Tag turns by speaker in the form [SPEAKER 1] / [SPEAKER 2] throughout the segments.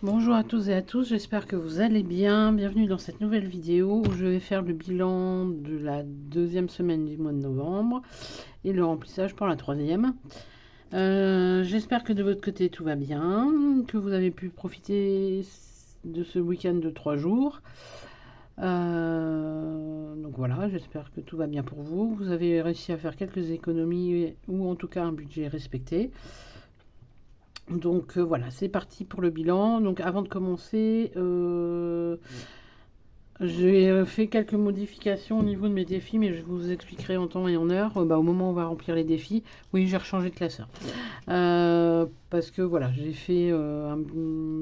[SPEAKER 1] Bonjour à tous et à tous, j'espère que vous allez bien. Bienvenue dans cette nouvelle vidéo où je vais faire le bilan de la deuxième semaine du mois de novembre et le remplissage pour la troisième. J'espère que de votre côté tout va bien, que vous avez pu profiter de ce week-end de 3 jours. Donc voilà, j'espère que tout va bien pour vous. Vous avez réussi à faire quelques économies ou en tout cas un budget respecté. Donc voilà, c'est parti pour le bilan. Donc avant de commencer, j'ai fait quelques modifications au niveau de mes défis, mais je vous expliquerai en temps et en heure. Au moment où on va remplir les défis, oui, j'ai rechangé de classeur. Parce que voilà, j'ai fait un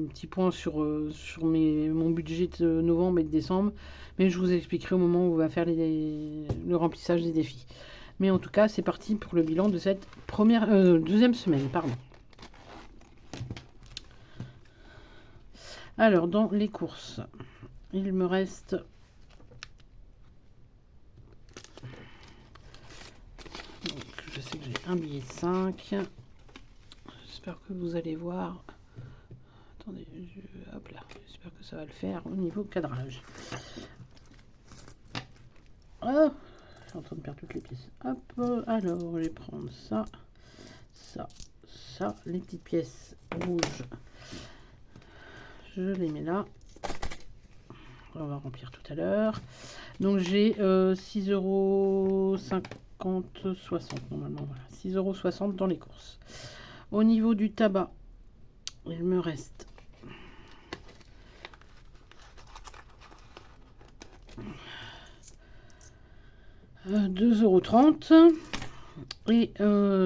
[SPEAKER 1] petit point sur mon budget de novembre et de décembre, mais je vous expliquerai au moment où on va faire le remplissage des défis. Mais en tout cas, c'est parti pour le bilan de cette deuxième semaine, pardon. Alors, dans les courses, il me reste donc, je sais que j'ai un billet de 5. J'espère que vous allez voir. Attendez, hop là. J'espère que ça va le faire au niveau cadrage. Oh, je suis en train de perdre toutes les pièces. Hop, alors je vais prendre ça, ça, ça. Les petites pièces rouges, je les mets là. On va remplir tout à l'heure. Donc j'ai 6,50 60 normalement. Voilà, 6,60 € dans les courses. Au niveau du tabac, il me reste 2,30 €. Et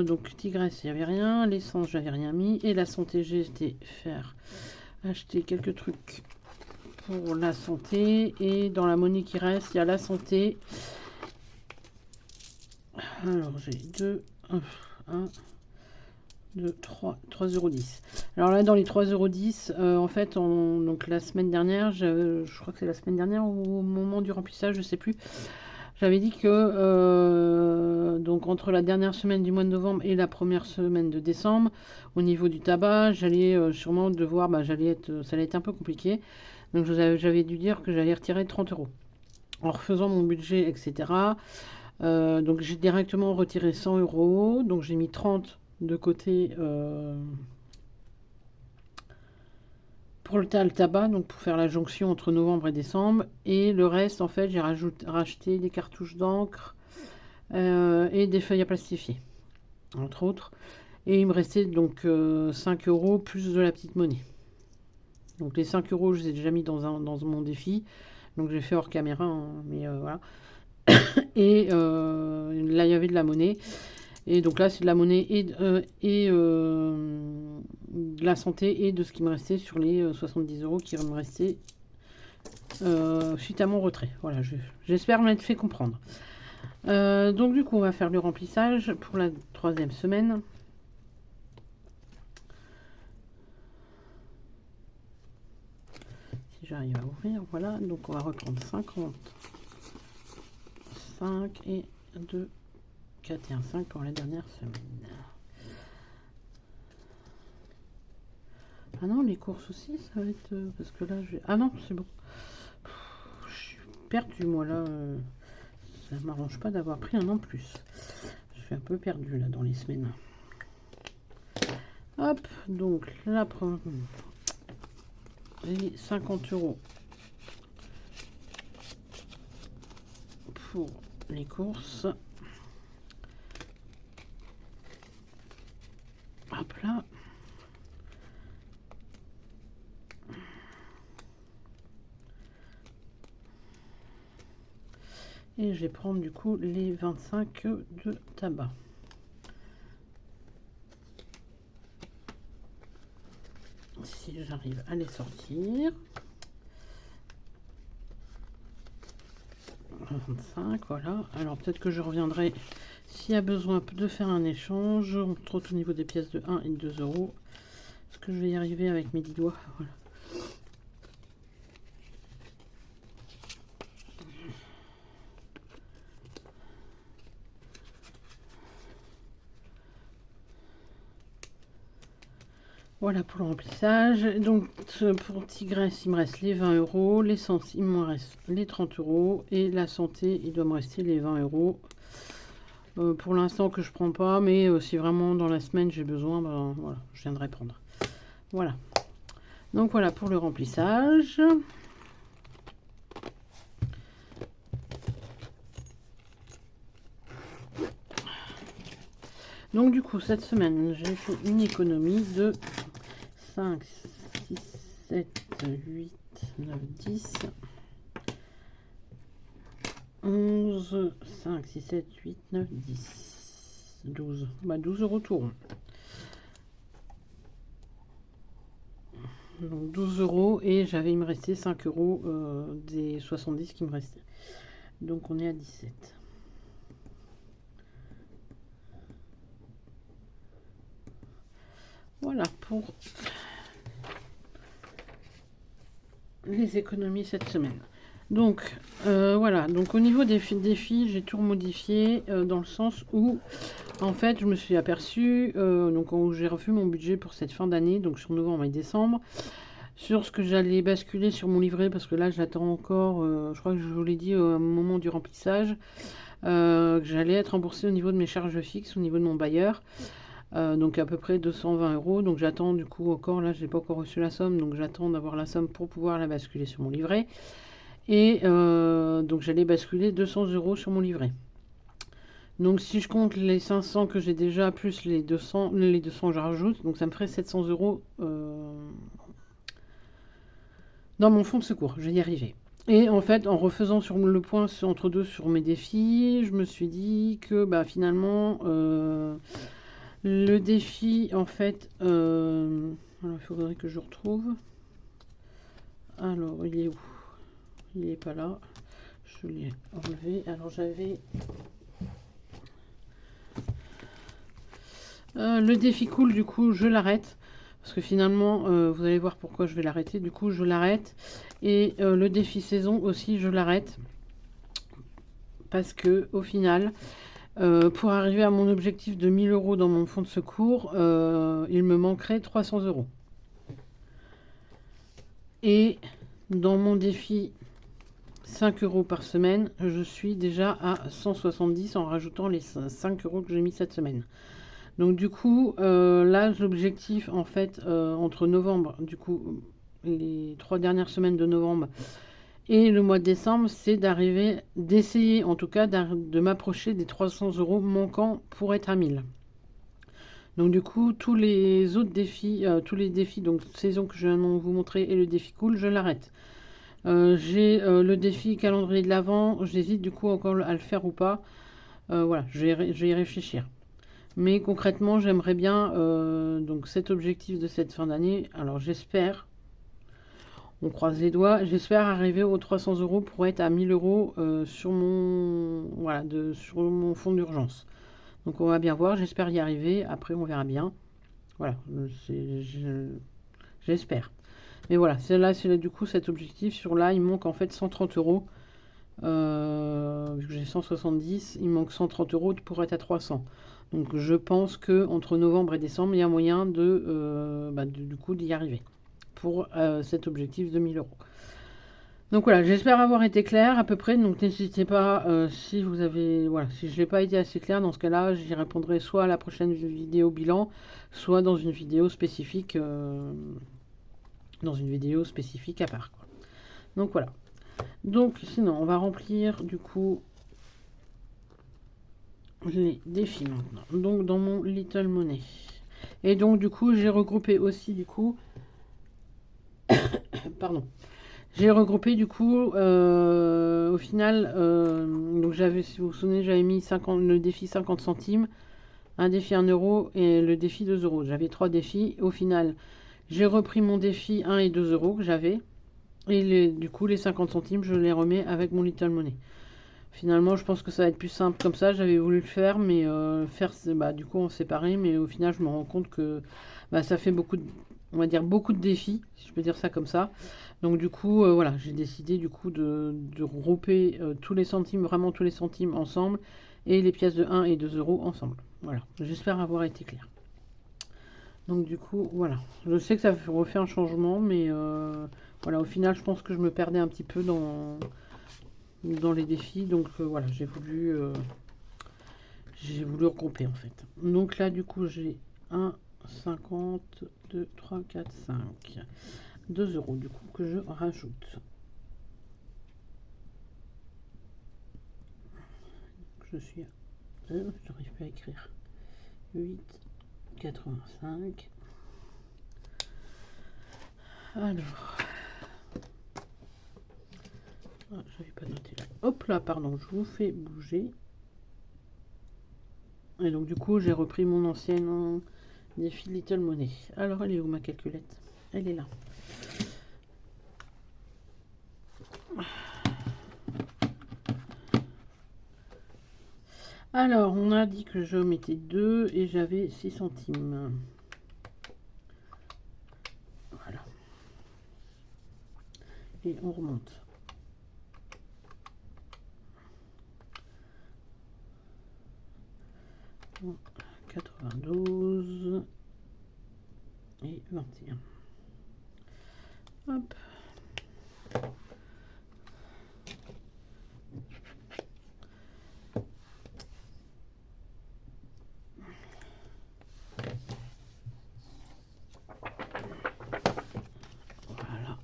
[SPEAKER 1] donc Tigresse, il n'y avait rien. L'essence, j'avais rien mis. Et la santé, j'ai été acheter quelques trucs pour la santé. Et dans la monnaie qui reste, il y a la santé. Alors j'ai 1, 2, 3,10 €. Alors là, dans les 3,10 €, en fait, donc la semaine dernière, je crois que c'est la semaine dernière ou au moment du remplissage, je sais plus. J'avais dit que donc entre la dernière semaine du mois de novembre et la première semaine de décembre, au niveau du tabac, j'allais sûrement devoir, ça allait être un peu compliqué. Donc j'avais dû dire que j'allais retirer 30 € en refaisant mon budget, etc. Donc j'ai directement retiré 100 €. Donc j'ai mis 30 de côté pour le tabac, donc pour faire la jonction entre novembre et décembre. Et le reste, en fait, j'ai racheté des cartouches d'encre et des feuilles à plastifier, entre autres. Et il me restait donc 5 € plus de la petite monnaie. Donc les 5 €, je les ai déjà mis dans mon défi. Donc j'ai fait hors caméra, hein, mais voilà. Et là, il y avait de la monnaie. Et donc là, c'est de la monnaie et de la santé et de ce qui me restait sur les 70 € qui me restaient suite à mon retrait. Voilà, j'espère m'être fait comprendre. Donc du coup, on va faire le remplissage pour la troisième semaine. Si j'arrive à ouvrir, voilà. Donc on va reprendre 50, 5 et 2, 4 et 1, 5 pour la dernière semaine. Ah non, les courses aussi, ça va être... parce que là, ah non, c'est bon. Je suis perdue, moi, là. Ça ne m'arrange pas d'avoir pris un an de plus. Je suis un peu perdue, là, dans les semaines. Hop, donc, là, j'ai 50 € pour les courses. Hop là. Et je vais prendre du coup les 25 de tabac. Si j'arrive à les sortir. 25, voilà. Alors peut-être que je reviendrai s'il y a besoin de faire un échange, entre autres au niveau des pièces de 1 et de 2 €. Est-ce que je vais y arriver avec mes 10 doigts? Voilà. Voilà pour le remplissage. Donc pour Tigresse, il me reste les 20 euros. L'essence, il me reste les 30 euros. Et la santé, il doit me rester les 20 euros. Pour l'instant que je prends pas, mais si vraiment dans la semaine j'ai besoin, ben voilà, je viendrai prendre. Voilà. Donc voilà pour le remplissage. Donc du coup, cette semaine, j'ai fait une économie de 5, 6, 7, 8, 9, 10, 11, 5, 6, 7, 8, 9, 10, 12. Bah 12 euros tout rond. Donc 12 euros et il me restait 5 euros des 70 qui me restaient. Donc on est à 17. Voilà pour les économies cette semaine. Donc voilà, donc au niveau des défis, j'ai tout modifié dans le sens où en fait je me suis aperçue, donc où j'ai revu mon budget pour cette fin d'année, donc sur novembre et décembre, sur ce que j'allais basculer sur mon livret, parce que là j'attends encore, je crois que je vous l'ai dit au moment du remplissage, que j'allais être remboursée au niveau de mes charges fixes, au niveau de mon bailleur. Donc à peu près 220 euros. Donc j'attends du coup encore, là j'ai pas encore reçu la somme, donc j'attends d'avoir la somme pour pouvoir la basculer sur mon livret. Et donc j'allais basculer 200 euros sur mon livret. Donc si je compte les 500 que j'ai déjà, plus les 200 je rajoute, donc ça me ferait 700 euros dans mon fonds de secours. Je vais y arriver. Et en fait, en refaisant sur le point entre deux sur mes défis, je me suis dit que bah, finalement, le défi, en fait, alors il faudrait que je retrouve. Alors, il est où? Il n'est pas là. Je l'ai enlevé. Alors, j'avais... le défi cool, du coup, je l'arrête. Parce que finalement, vous allez voir pourquoi je vais l'arrêter. Du coup, je l'arrête. Et le défi saison aussi, je l'arrête. Parce que au final... pour arriver à mon objectif de 1000 euros dans mon fonds de secours, il me manquerait 300 euros. Et dans mon défi 5 euros par semaine, je suis déjà à 170 en rajoutant les 5 euros que j'ai mis cette semaine. Donc du coup, là, l'objectif, en fait, entre novembre, du coup, les 3 dernières semaines de novembre, et le mois de décembre, c'est d'essayer en tout cas de m'approcher des 300 euros manquants pour être à 1000. Donc du coup, tous les autres défis, donc saison que je viens de vous montrer et le défi cool, je l'arrête. J'ai le défi calendrier de l'Avent, j'hésite du coup encore à le faire ou pas. Voilà, je vais y réfléchir. Mais concrètement, j'aimerais bien donc cet objectif de cette fin d'année. Alors j'espère, on croise les doigts, j'espère arriver aux 300 euros pour être à 1000 euros sur sur mon fonds d'urgence. Donc on va bien voir, j'espère y arriver. Après on verra bien. Voilà, j'espère. Mais voilà, c'est là du coup cet objectif. Sur là, il manque en fait 130 euros. Vu que j'ai 170, il manque 130 euros pour être à 300. Donc je pense que entre novembre et décembre, il y a moyen du coup d'y arriver pour cet objectif de 1000 euros. Donc voilà, j'espère avoir été clair à peu près. Donc n'hésitez pas si vous avez, voilà, si je n'ai pas été assez clair, dans ce cas-là, j'y répondrai soit à la prochaine vidéo bilan, soit dans une vidéo spécifique, à part, quoi. Donc voilà. Donc sinon, on va remplir du coup les défis maintenant. Donc dans mon Little Money. Et donc du coup, j'ai regroupé aussi du coup, pardon. J'ai regroupé du coup, au final, donc j'avais, si vous vous souvenez, j'avais mis le défi 50 centimes, un défi 1 euro et le défi 2 euros. J'avais 3 défis. Au final, j'ai repris mon défi 1 et 2 euros que j'avais. Et du coup, les 50 centimes, je les remets avec mon Little Money. Finalement, je pense que ça va être plus simple comme ça. J'avais voulu le faire, mais du coup, en séparé. Mais au final, je me rends compte que ça fait on va dire beaucoup de défis, si je peux dire ça comme ça. Donc du coup, voilà, j'ai décidé du coup de regrouper tous les centimes, vraiment tous les centimes ensemble, et les pièces de 1 et 2 euros ensemble. Voilà, j'espère avoir été clair. Donc du coup, voilà. Je sais que ça refait un changement, mais voilà, au final, je pense que je me perdais un petit peu dans les défis. Donc voilà, j'ai voulu regrouper en fait. Donc là, du coup, j'ai 1, 50, 2, 3, 4, 5. 2 euros du coup que je rajoute. Je suis à 2, je n'arrive pas à écrire. 8, 85. Alors, j'avais pas noté là. Hop là, pardon, je vous fais bouger. Et donc du coup, j'ai repris mon ancien défi Little Money. Alors, elle est où ma calculette? Elle est là. Alors, on a dit que je mettais 2 et j'avais 6 centimes. Voilà. Et on remonte. 92 et 21. Hop. Voilà.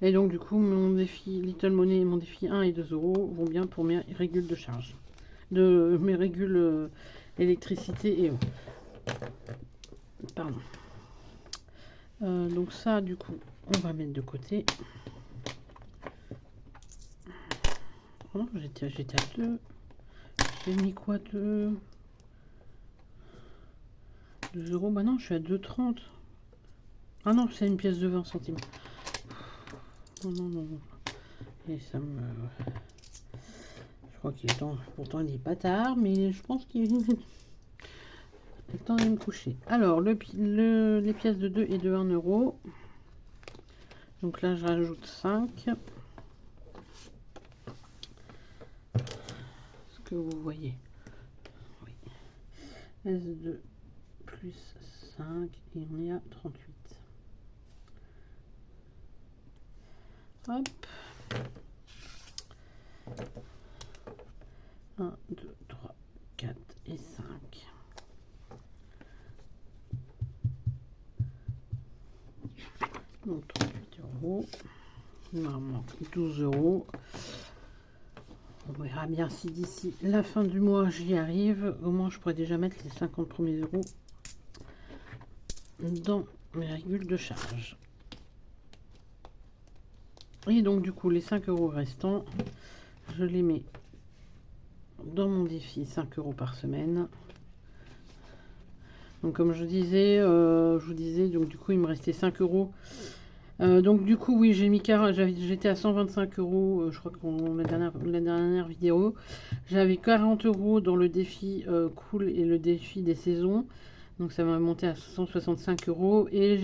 [SPEAKER 1] Et donc du coup, mon défi Little Money et mon défi 1 et 2 euros vont bien pour mes régules de charge. De mes régules électricité et eau. Pardon. Donc ça, du coup, on va mettre de côté. Oh non, j'étais à 2. J'ai mis quoi, 2 euros? Bah non, je suis à 2,30. Ah non, c'est une pièce de 20 centimes. Non, non, non, non. Et ça me... Je crois qu'il est temps... Pourtant, il n'est pas tard, mais je pense qu'il est temps de me coucher. Alors, les pièces de 2 et de 1 euro. Donc là, je rajoute 5. Ce que vous voyez. Oui. S2 plus 5 et on est à 38. Hop. 1, 2, 3, 4 et 5. Donc 38 euros. Il me manque 12 euros. On verra bien si d'ici la fin du mois j'y arrive. Au moins je pourrais déjà mettre les 50 premiers euros dans mes régules de charge. Et donc du coup les 5 euros restants, je les mets dans mon défi 5 euros par semaine. Donc comme je vous disais, donc du coup il me restait 5 euros. Donc du coup oui, j'ai mis j'étais à 125 euros, je crois que la dernière vidéo. J'avais 40 euros dans le défi cool et le défi des saisons. Donc ça m'a monté à 165 euros. Et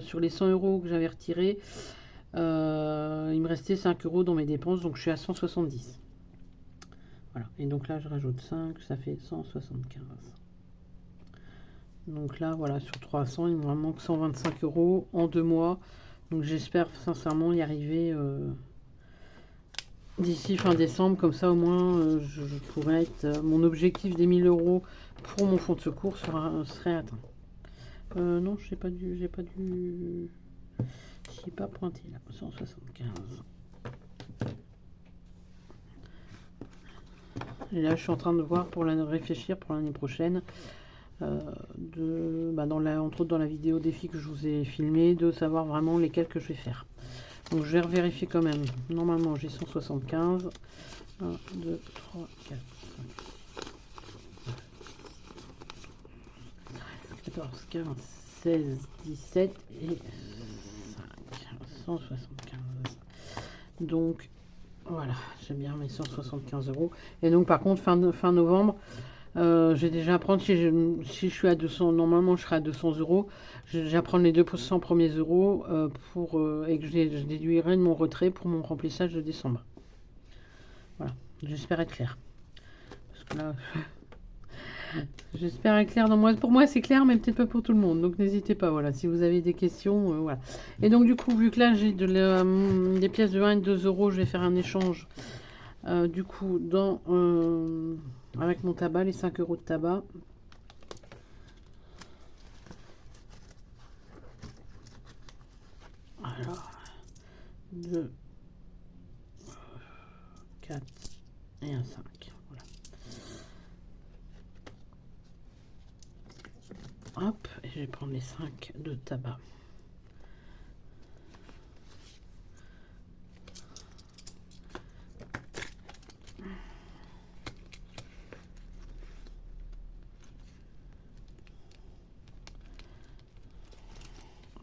[SPEAKER 1] sur les 100 euros que j'avais retirés, il me restait 5 euros dans mes dépenses. Donc je suis à 170. Voilà. Et donc là je rajoute 5, ça fait 175. Donc là voilà, sur 300, il me manque 125 euros en 2 mois. Donc j'espère sincèrement y arriver d'ici fin décembre. Comme ça au moins je pourrais être... mon objectif des 1000 euros pour mon fonds de secours serait atteint. Non, j'ai pas pointé là. 175. Et là je suis en train de voir réfléchir pour l'année prochaine. Entre autres dans la vidéo défi que je vous ai filmé, de savoir vraiment lesquels que je vais faire. Donc je vais revérifier quand même. Normalement j'ai 175. 1, 2, 3, 4, 5, 14, 15, 16, 17 et 5. 175. Donc voilà, j'ai bien mes 175 euros. Et donc par contre fin novembre, j'ai déjà à prendre, si je suis à 200, normalement je serai à 200 euros, j'ai déjà à prendre les 200 premiers euros et que je déduirai de mon retrait pour mon remplissage de décembre. Voilà, j'espère être clair. Parce que là, J'espère être clair dans moi. Pour moi, c'est clair, mais peut-être pas pour tout le monde. Donc, n'hésitez pas, voilà, si vous avez des questions, voilà. Et donc, du coup, vu que là, j'ai des pièces de 1 et de 2 euros, je vais faire un échange, du coup, avec mon tabac, les 5 euros de tabac. Alors, 2, 4 et un 5. Voilà. Hop, et je vais prendre les 5 de tabac.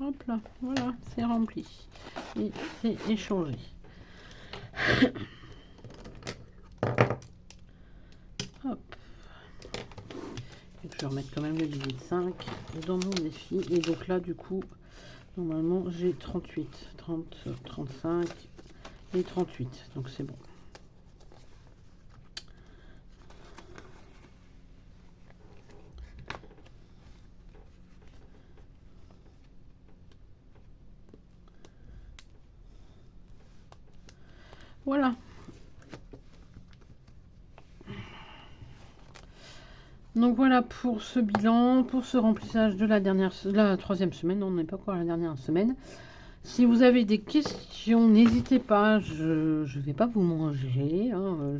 [SPEAKER 1] Hop là, voilà, c'est rempli. Et c'est échangé. Hop. Et je vais remettre quand même le billet de 5 dans mon défi. Et donc là, du coup, normalement, j'ai 38, 30, 35 et 38. Donc c'est bon. Voilà. Donc voilà pour ce bilan, pour ce remplissage de la troisième semaine. On n'est pas encore à la dernière semaine. Si vous avez des questions, n'hésitez pas. Je ne vais pas vous manger. Hein,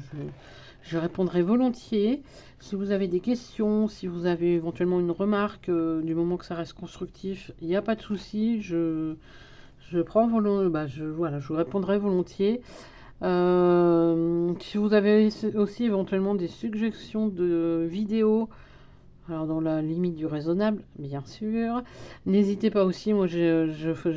[SPEAKER 1] je répondrai volontiers. Si vous avez des questions, si vous avez éventuellement une remarque, du moment que ça reste constructif, il n'y a pas de souci. Je prends voilà, je vous répondrai volontiers. Si vous avez aussi éventuellement des suggestions de vidéos, alors dans la limite du raisonnable, bien sûr, n'hésitez pas aussi. Moi,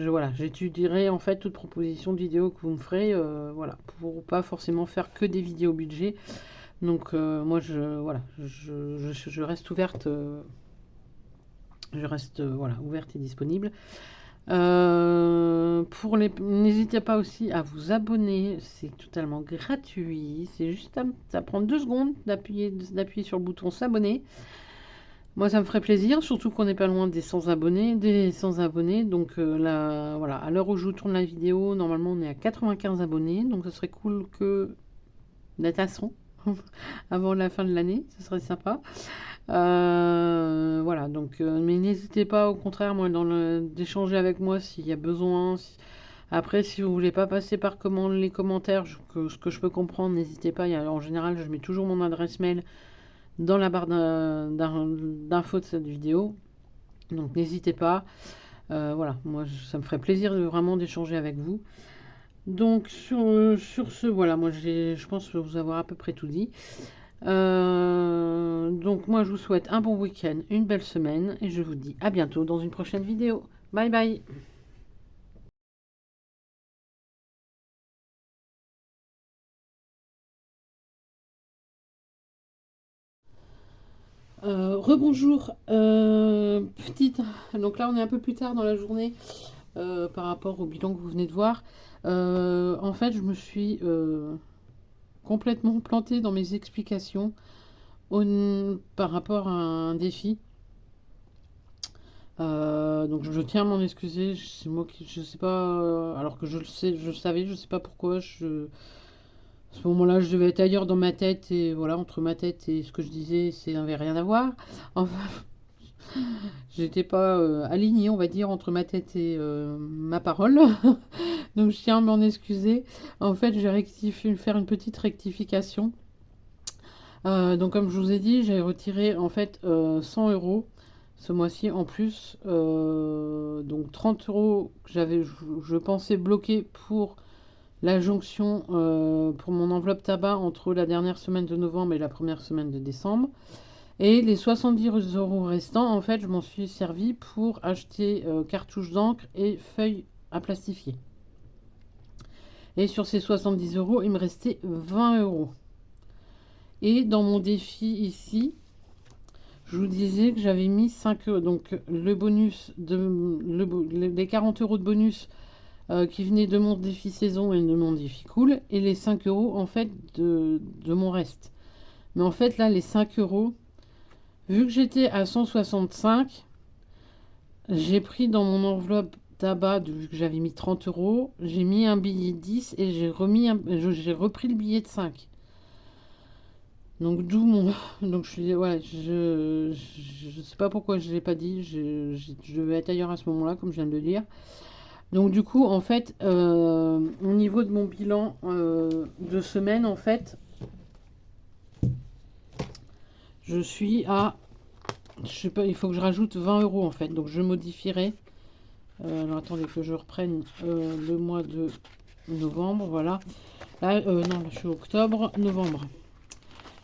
[SPEAKER 1] voilà, j'étudierai en fait toute proposition de vidéo que vous me ferez, voilà, pour pas forcément faire que des vidéos budget. Donc moi, voilà, je reste ouverte, voilà, ouverte et disponible. N'hésitez pas aussi à vous abonner, c'est totalement gratuit, c'est juste ça prend 2 secondes d'appuyer sur le bouton s'abonner. Moi ça me ferait plaisir, surtout qu'on n'est pas loin des 100 abonnés, donc là, voilà, à l'heure où je vous tourne la vidéo, normalement on est à 95 abonnés, donc ce serait cool que d'être à 100 avant la fin de l'année, ce serait sympa. Voilà, donc, mais n'hésitez pas, au contraire, moi, d'échanger avec moi s'il y a besoin. Après, si vous voulez pas passer par les commentaires, ce que je peux comprendre, n'hésitez pas. En général, je mets toujours mon adresse mail dans la barre d'infos de cette vidéo. Donc, n'hésitez pas. Voilà, moi, ça me ferait plaisir vraiment d'échanger avec vous. Donc, sur ce, voilà, moi, je pense vous avoir à peu près tout dit. Donc moi je vous souhaite un bon week-end, une belle semaine et je vous dis à bientôt dans une prochaine vidéo. Bye bye. Rebonjour. Petite. Donc là on est un peu plus tard dans la journée par rapport au bilan que vous venez de voir. En fait je me suis complètement plantée dans mes explications par rapport à un défi. Donc je tiens à m'en excuser, c'est moi qui je sais pas, alors que je le sais, je le savais, je sais pas pourquoi. À ce moment-là, je devais être ailleurs dans ma tête et voilà, entre ma tête et ce que je disais, ça n'avait rien à voir. Enfin, j'étais pas alignée, on va dire, entre ma tête et ma parole. Donc je tiens à m'en excuser. En fait, j'ai faire une petite rectification. Donc comme je vous ai dit, j'ai retiré en fait 100 euros ce mois-ci en plus. Donc 30 euros que je pensais bloquer pour la jonction pour mon enveloppe tabac entre la dernière semaine de novembre et la première semaine de décembre. Et les 70 euros restants, en fait, je m'en suis servi pour acheter cartouches d'encre et feuilles à plastifier. Et sur ces 70 euros, il me restait 20 euros. Et dans mon défi ici, je vous disais que j'avais mis 5 euros. Donc le bonus, les 40 euros de bonus qui venaient de mon défi saison et de mon défi cool. Et les 5 euros en fait de mon reste. Mais en fait là, les 5 euros, Vu que j'étais à 165, j'ai pris dans mon enveloppe tabac, vu que j'avais mis 30 euros, j'ai mis un billet de 10 et j'ai repris le billet de 5. Donc d'où mon... Donc je suis... Ouais, je sais pas pourquoi je l'ai pas dit, je devais être ailleurs à ce moment-là, comme je viens de le dire. Donc du coup, en fait, au niveau de mon bilan de semaine, en fait, je suis à... Je sais pas, il faut que je rajoute 20 euros en fait. Donc je modifierai. Alors attendez que je reprenne le mois de novembre. Voilà. Là, non, là, je suis octobre, novembre.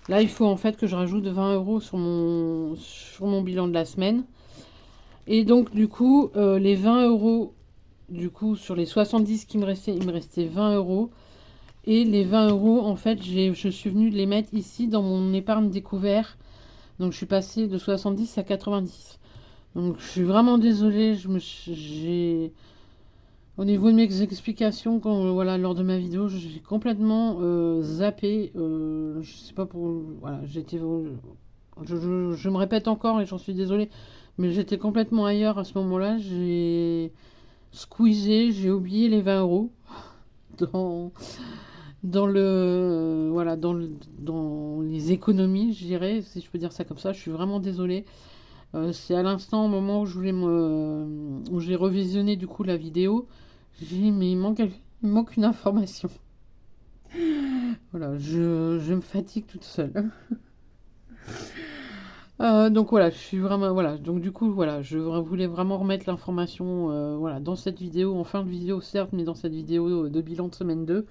[SPEAKER 1] Là, il faut en fait que je rajoute 20 euros sur mon bilan de la semaine. Et donc, du coup, les 20 euros, du coup, sur les 70 qui me restaient, il me restait 20 euros. Et les 20 euros, en fait, je suis venue les mettre ici dans mon épargne découvert. Donc, je suis passée de 70 à 90. Donc, je suis vraiment désolée. Au niveau de mes explications, voilà, lors de ma vidéo, j'ai complètement zappé. Je sais pas pour. Voilà, je me répète encore et j'en suis désolée. Mais j'étais complètement ailleurs à ce moment-là. J'ai squeezé, j'ai oublié les 20 euros dans, voilà, dans les économies, je dirais, si je peux dire ça comme ça. Je suis vraiment désolée. C'est à l'instant, au moment où où j'ai revisionné du coup la vidéo, j'ai dit mais il manque une information. Voilà, je me fatigue toute seule. Donc voilà, je suis vraiment voilà. Donc du coup voilà, je voulais vraiment remettre l'information voilà dans cette vidéo, en fin de vidéo certes, mais dans cette vidéo de bilan de semaine 2.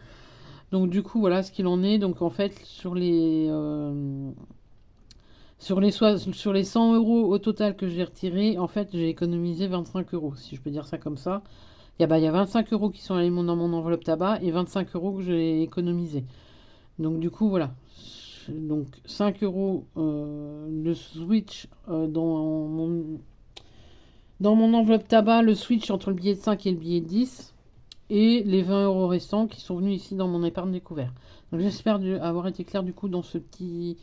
[SPEAKER 1] Donc du coup voilà ce qu'il en est. Donc en fait sur les 100 euros au total que j'ai retiré, en fait j'ai économisé 25 euros, si je peux dire ça comme ça. Il y a 25 euros qui sont allés dans mon enveloppe tabac et 25 euros que j'ai économisé. Donc du coup voilà. Donc 5 euros le switch dans mon enveloppe tabac, le switch entre le billet de 5 et le billet de 10. Et les 20 euros restants qui sont venus ici dans mon épargne découvert. Donc j'espère avoir été clair du coup dans ce petit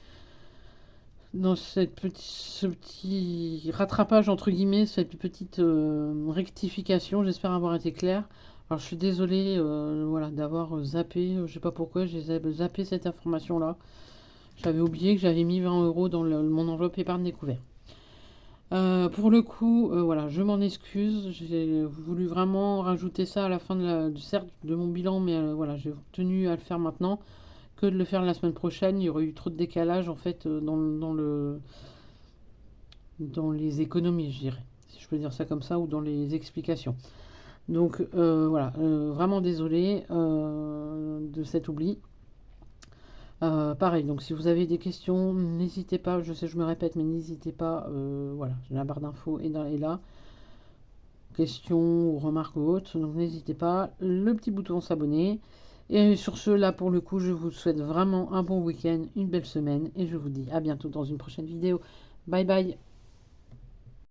[SPEAKER 1] ce petit rattrapage entre guillemets, cette petite rectification, j'espère avoir été clair. Alors je suis désolée voilà, d'avoir zappé, je sais pas pourquoi j'ai zappé cette information là. J'avais oublié que j'avais mis 20 euros dans mon enveloppe épargne découvert. Pour le coup, voilà, je m'en excuse. J'ai voulu vraiment rajouter ça à la fin certes, de mon bilan, mais voilà, j'ai tenu à le faire maintenant que de le faire la semaine prochaine. Il y aurait eu trop de décalage en fait dans les économies, je dirais, si je peux dire ça comme ça, ou dans les explications. Donc voilà, vraiment désolé de cet oubli. Pareil, donc si vous avez des questions, n'hésitez pas, je sais je me répète, mais n'hésitez pas, voilà, la barre d'infos est là. Questions ou remarques ou autres, donc n'hésitez pas, le petit bouton s'abonner. Et sur ce, là pour le coup, je vous souhaite vraiment un bon week-end, une belle semaine, et je vous dis à bientôt dans une prochaine vidéo. Bye bye.